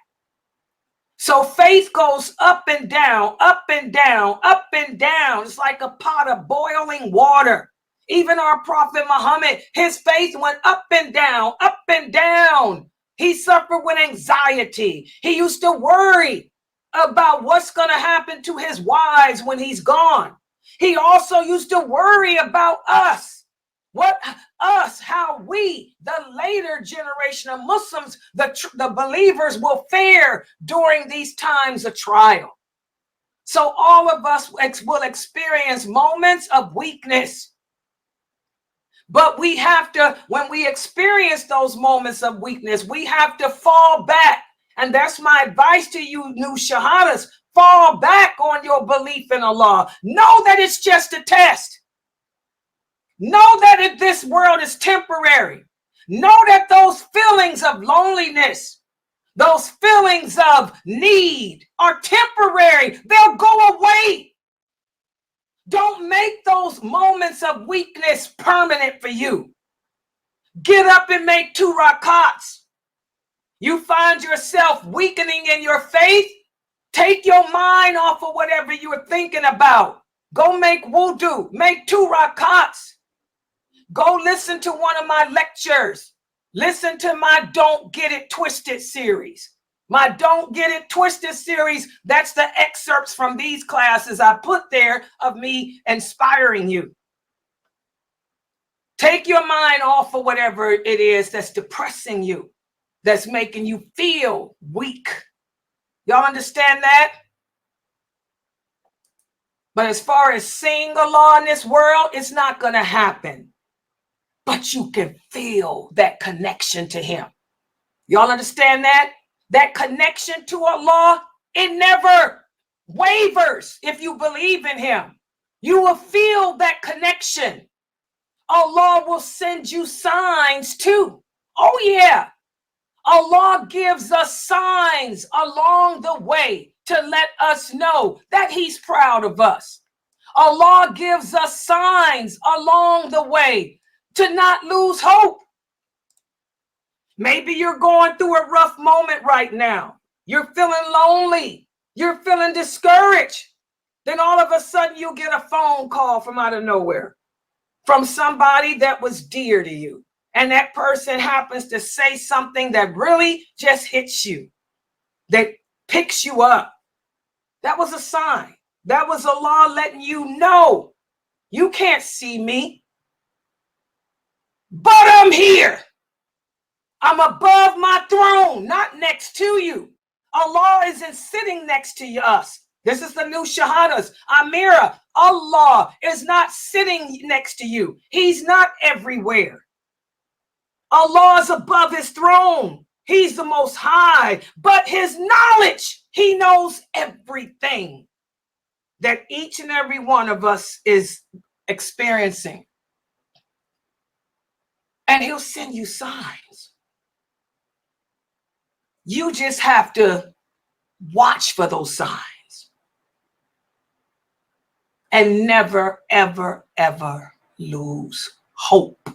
So faith goes up and down, up and down, up and down. It's like a pot of boiling water. Even our Prophet Muhammad, his faith went up and down, up and down. He suffered with anxiety. He used to worry about what's going to happen to his wives when he's gone. He also used to worry about us. How we, the later generation of Muslims, the believers, will fare during these times of trial. So all of us will experience moments of weakness. But we have to, when we experience those moments of weakness, we have to fall back. And that's my advice to you, new Shahadas. Fall back on your belief in Allah. Know that it's just a test. Know that this world is temporary. Know that those feelings of loneliness, those feelings of need are temporary. They'll go away. Don't make those moments of weakness permanent for you. Get up and make 2 rakats. You find yourself weakening in your faith, take your mind off of whatever you're thinking about. Go make wudu, make 2 rakats. Go listen to one of my lectures. Listen to my Don't Get It Twisted series. My Don't Get It Twisted series, that's the excerpts from these classes I put there of me inspiring you. Take your mind off of whatever it is that's depressing you, that's making you feel weak. Y'all understand that? But as far as seeing Allah in this world, it's not going to happen. But you can feel that connection to him. Y'all understand that? That connection to Allah, it never wavers if you believe in him. You will feel that connection. Allah will send you signs too. Oh yeah. Allah gives us signs along the way to let us know that he's proud of us. Allah gives us signs along the way to not lose hope. Maybe you're going through a rough moment right now. You're feeling lonely. You're feeling discouraged. Then all of a sudden you'll get a phone call from out of nowhere from somebody that was dear to you. And that person happens to say something that really just hits you, that picks you up. That was a sign. That was Allah letting you know, you can't see me, but I'm here. I'm above my throne, not next to you. Allah isn't sitting next to us. This is the new shahadas. Amira, Allah is not sitting next to you. He's not everywhere. Allah is above his throne. He's the most high, but his knowledge, he knows everything that each and every one of us is experiencing. And he'll send you signs. You just have to watch for those signs and never, ever, ever lose hope.